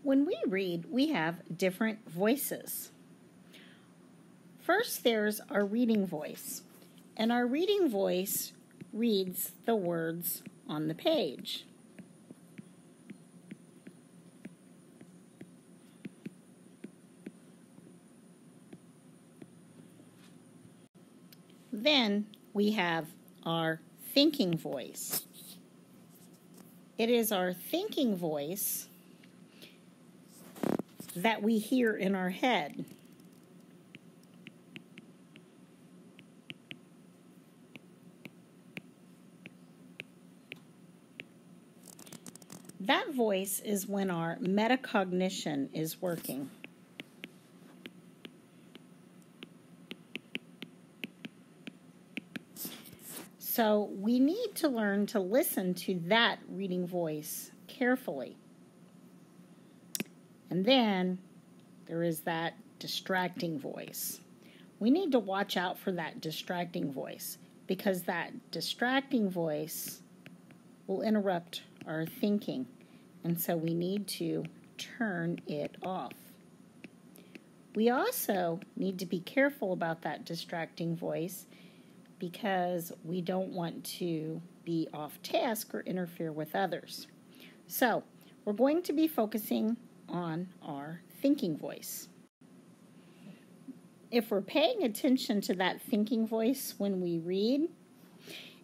When we read, we have different voices. First, there's our reading voice, and our reading voice reads the words on the page. Then we have our thinking voice. It is our thinking voice that we hear in our head. That voice is when our metacognition is working. So we need to learn to listen to that reading voice carefully. And then there is that distracting voice. We need to watch out for that distracting voice because that distracting voice will interrupt our thinking. And so we need to turn it off. We also need to be careful about that distracting voice because we don't want to be off task or interfere with others. So we're going to be focusing on our thinking voice. If we're paying attention to that thinking voice when we read,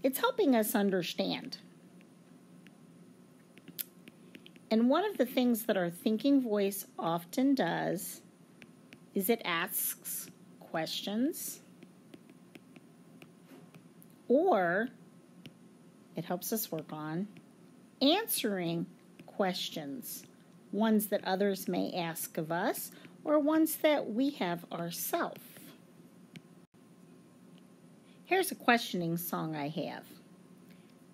it's helping us understand. And one of the things that our thinking voice often does is it asks questions, or it helps us work on answering questions, ones that others may ask of us or ones that we have ourselves. Here's a questioning song I have.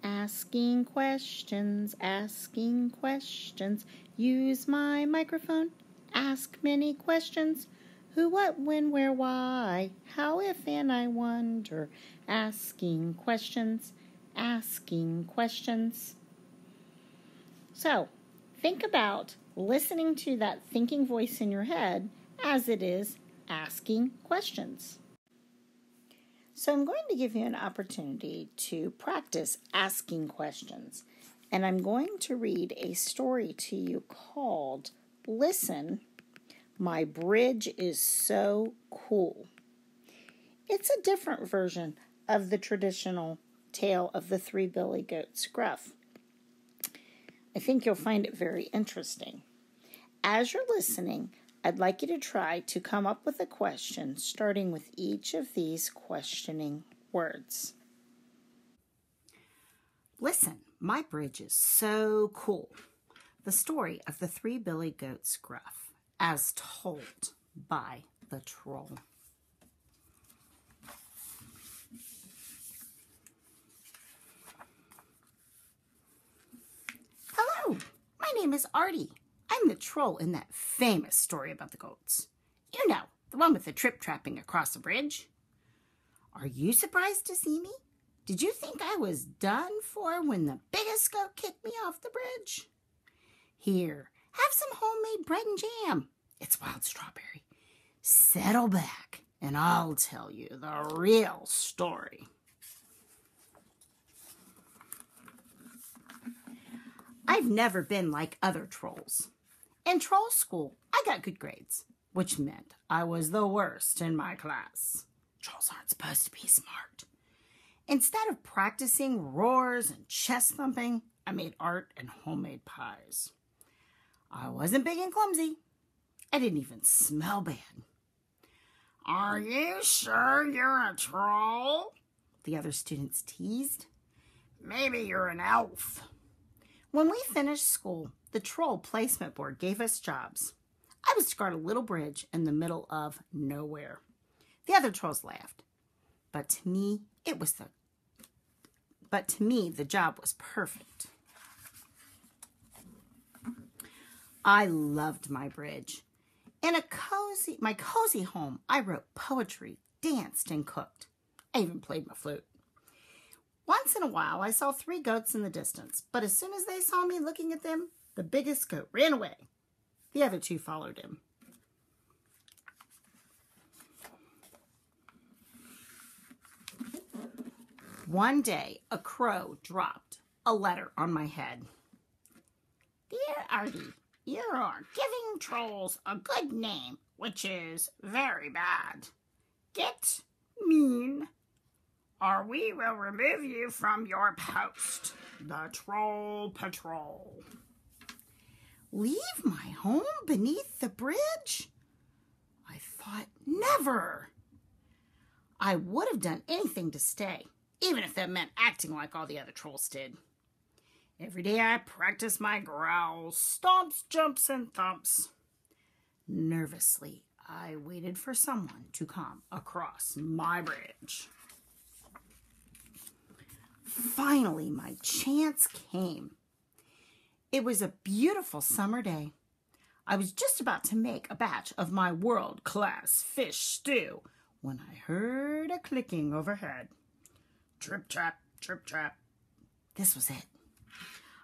Asking questions, use my microphone, ask many questions. Who, what, when, where, why, how, if, and I wonder. Asking questions. So, think about listening to that thinking voice in your head as it is asking questions. So I'm going to give you an opportunity to practice asking questions. And I'm going to read a story to you called Listen, My Bridge is So Cool. It's a different version of the traditional tale of the three billy goats Gruff. I think you'll find it very interesting. As you're listening, I'd like you to try to come up with a question starting with each of these questioning words. Listen, my bridge is so cool. The story of the three billy goats Gruff, as told by the troll. Hello, my name is Artie. I'm the troll in that famous story about the goats. You know, the one with the trip-trapping across the bridge. Are you surprised to see me? Did you think I was done for when the biggest goat kicked me off the bridge? Here, have some homemade bread and jam. It's wild strawberry. Settle back, and I'll tell you the real story. I've never been like other trolls. In troll school, I got good grades, which meant I was the worst in my class. Trolls aren't supposed to be smart. Instead of practicing roars and chest thumping, I made art and homemade pies. I wasn't big and clumsy. I didn't even smell bad. Are you sure you're a troll? The other students teased. Maybe you're an elf. When we finished school, the troll placement board gave us jobs. I was to guard a little bridge in the middle of nowhere. The other trolls laughed. But to me, the job was perfect. I loved my bridge. In my cozy home, I wrote poetry, danced, and cooked. I even played my flute. Once in a while, I saw three goats in the distance, but as soon as they saw me looking at them, the biggest goat ran away. The other two followed him. One day, a crow dropped a letter on my head. Dear Artie, you are giving trolls a good name, which is very bad. Get mean, or we will remove you from your post. The Troll Patrol. Leave my home beneath the bridge? I thought never. I would have done anything to stay, even if that meant acting like all the other trolls did. Every day I practiced my growls, stomps, jumps, and thumps. Nervously, I waited for someone to come across my bridge. Finally, my chance came. It was a beautiful summer day. I was just about to make a batch of my world-class fish stew when I heard a clicking overhead. Trip, trap, trip, trap. This was it.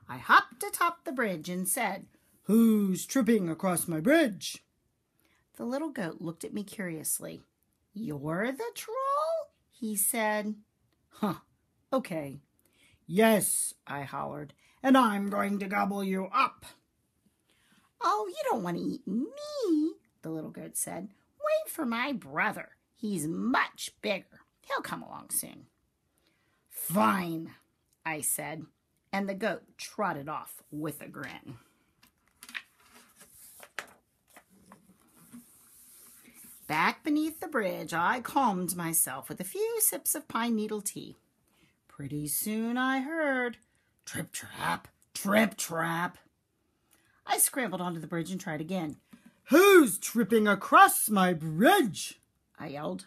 I hopped atop the bridge and said, "Who's tripping across my bridge?" The little goat looked at me curiously. "You're the troll?" he said. "Huh, okay." "Yes," I hollered, "and I'm going to gobble you up." "Oh, you don't want to eat me," the little goat said. "Wait for my brother. He's much bigger. He'll come along soon." "Fine," I said, and the goat trotted off with a grin. Back beneath the bridge, I calmed myself with a few sips of pine needle tea. Pretty soon I heard, "Trip, trap, trip, trap." I scrambled onto the bridge and tried again. "Who's tripping across my bridge?" I yelled.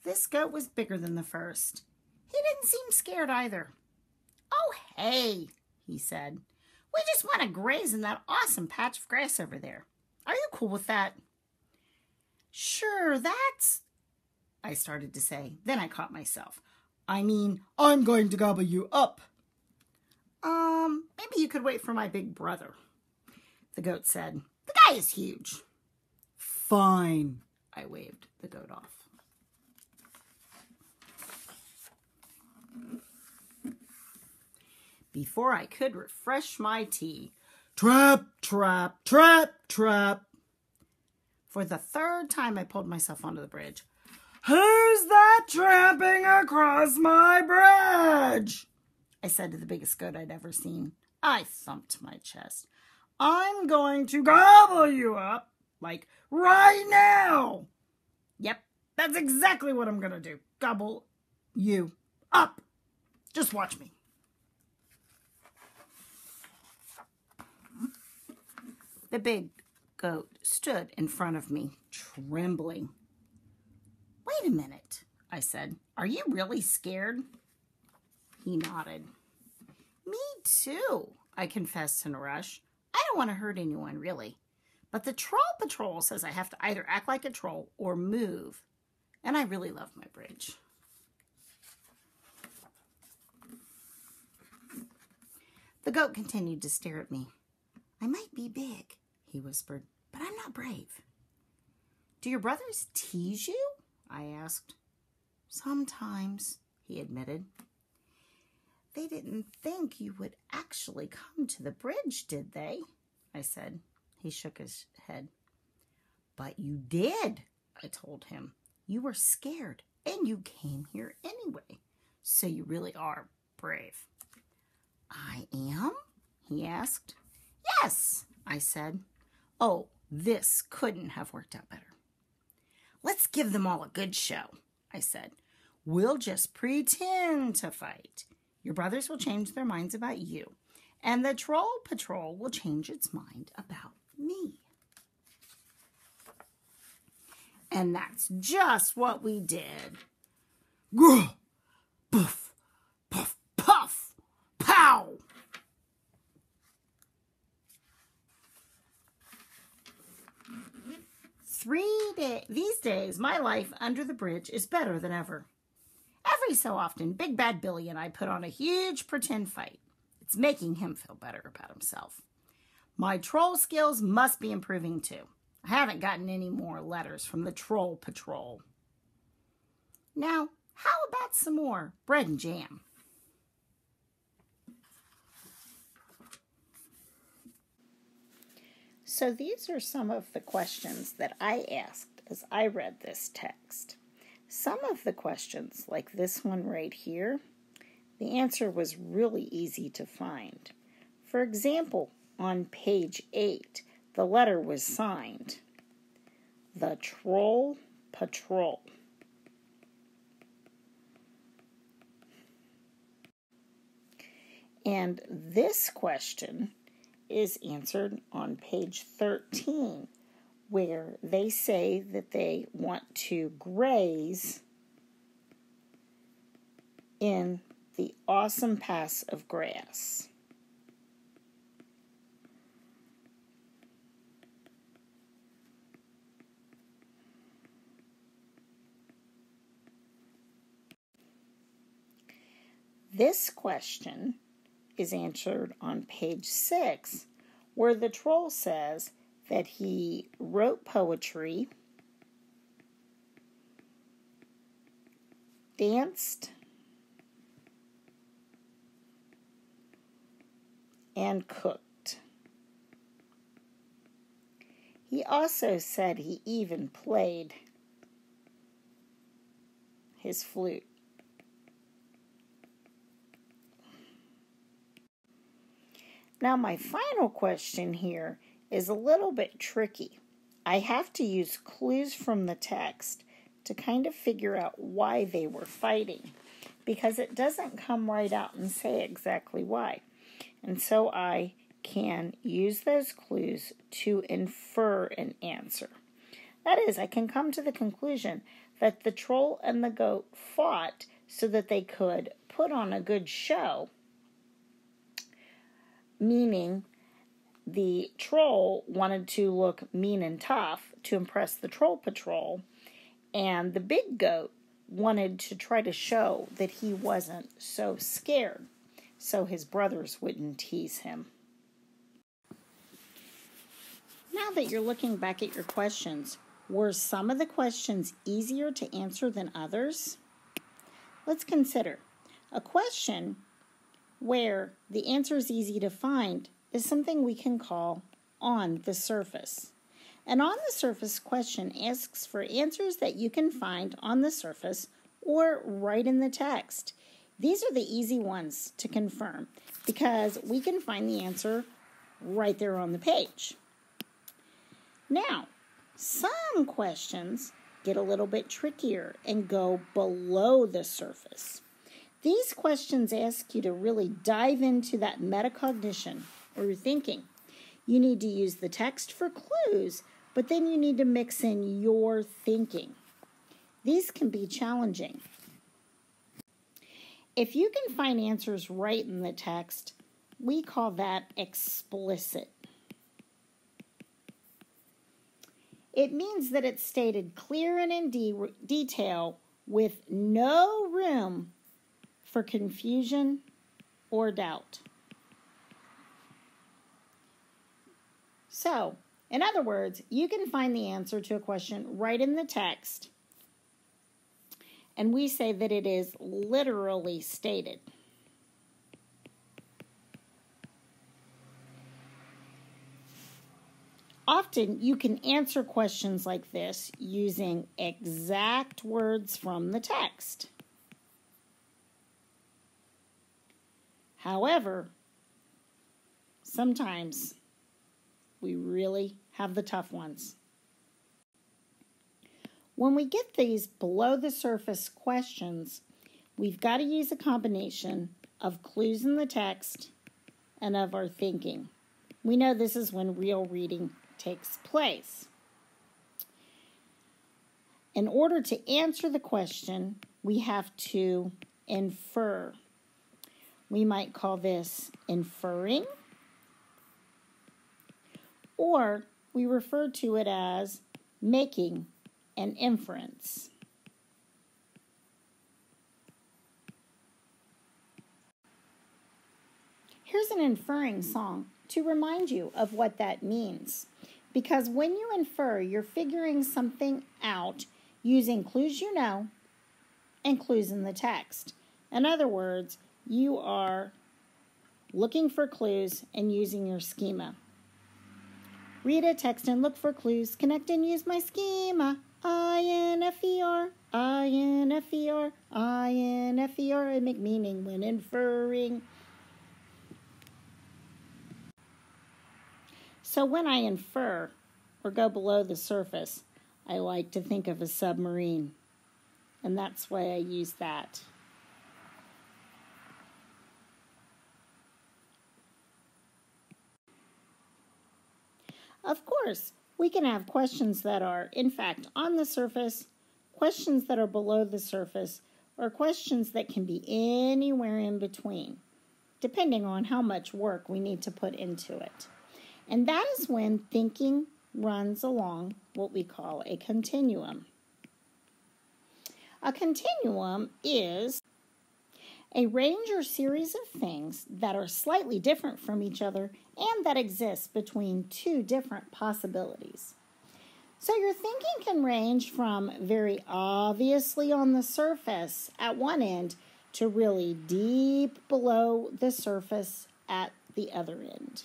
This goat was bigger than the first. He didn't seem scared either. "Oh, hey," he said. "We just want to graze in that awesome patch of grass over there. Are you cool with that?" "Sure, that's..." I started to say. Then I caught myself. "I mean, I'm going to gobble you up." Maybe you could wait for my big brother," the goat said. "The guy is huge." "Fine," I waved the goat off. Before I could refresh my tea, trap, trap, trap, trap. For the third time, I pulled myself onto the bridge. "Who's that tramping across my bridge?" I said to the biggest goat I'd ever seen. I thumped my chest. "I'm going to gobble you up, like right now." "Yep, that's exactly what I'm going to do. Gobble you up. Just watch me." The big goat stood in front of me, trembling. "Wait a minute," I said. "Are you really scared?" He nodded. "Me too," I confessed in a rush. "I don't want to hurt anyone, really. But the Troll Patrol says I have to either act like a troll or move. And I really love my bridge." The goat continued to stare at me. "I might be big," he whispered, "but I'm not brave." "Do your brothers tease you?" I asked. "Sometimes," he admitted. "They didn't think you would actually come to the bridge, did they?" I said. He shook his head. "But you did," I told him. "You were scared, and you came here anyway. So you really are brave." "I am?" he asked. "Yes," I said. Oh, this couldn't have worked out better. "Let's give them all a good show," I said. "We'll just pretend to fight. Your brothers will change their minds about you, and the Troll Patrol will change its mind about me." And that's just what we did. Grr! Puff! Puff! Puff! Pow! These days, my life under the bridge is better than ever. Every so often, Big Bad Billy and I put on a huge pretend fight. It's making him feel better about himself. My troll skills must be improving too. I haven't gotten any more letters from the Troll Patrol. Now, how about some more bread and jam? So these are some of the questions that I asked as I read this text. Some of the questions, like this one right here, the answer was really easy to find. For example, on page 8, the letter was signed, The Troll Patrol. And this question is answered on page 13, where they say that they want to graze in the awesome pass of grass. This question is answered on page 6, where the troll says that he wrote poetry, danced, and cooked. He also said he even played his flute. Now, my final question here is a little bit tricky. I have to use clues from the text to kind of figure out why they were fighting, because it doesn't come right out and say exactly why. And so I can use those clues to infer an answer. That is, I can come to the conclusion that the troll and the goat fought so that they could put on a good show, meaning the troll wanted to look mean and tough to impress the Troll Patrol, and the big goat wanted to try to show that he wasn't so scared, so his brothers wouldn't tease him. Now that you're looking back at your questions, were some of the questions easier to answer than others? Let's consider a question where the answer is easy to find is something we can call on the surface. An on the surface question asks for answers that you can find on the surface or right in the text. These are the easy ones to confirm because we can find the answer right there on the page. Now, some questions get a little bit trickier and go below the surface. These questions ask you to really dive into that metacognition or thinking. You need to use the text for clues, but then you need to mix in your thinking. These can be challenging. If you can find answers right in the text, we call that explicit. It means that it's stated clear and in detail with no room for confusion or doubt. So, in other words, you can find the answer to a question right in the text, and we say that it is literally stated. Often, you can answer questions like this using exact words from the text. However, sometimes we really have the tough ones. When we get these below the surface questions, we've got to use a combination of clues in the text and of our thinking. We know this is when real reading takes place. In order to answer the question, we have to infer. We might call this inferring, or we refer to it as making an inference. Here's an inferring song to remind you of what that means. Because when you infer, you're figuring something out using clues you know and clues in the text. In other words, you are looking for clues and using your schema. Read a text and look for clues. Connect and use my schema. INFER, INFER, INFER, and make meaning when inferring. So when I infer or go below the surface, I like to think of a submarine. And that's why I use that. Of course, we can have questions that are, in fact, on the surface, questions that are below the surface, or questions that can be anywhere in between, depending on how much work we need to put into it. And that is when thinking runs along what we call a continuum. A continuum is a range or series of things that are slightly different from each other and that exist between two different possibilities. So your thinking can range from very obviously on the surface at one end to really deep below the surface at the other end.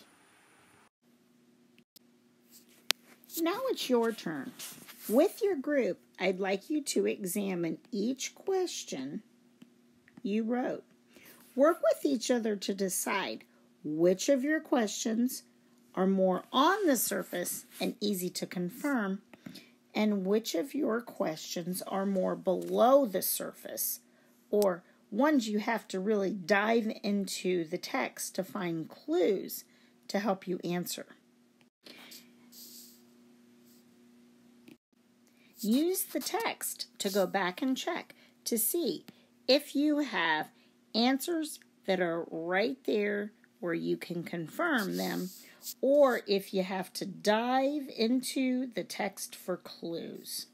Now it's your turn. With your group, I'd like you to examine each question you wrote. Work with each other to decide which of your questions are more on the surface and easy to confirm, and which of your questions are more below the surface, or ones you have to really dive into the text to find clues to help you answer. Use the text to go back and check to see if you have answers that are right there where you can confirm them, or if you have to dive into the text for clues.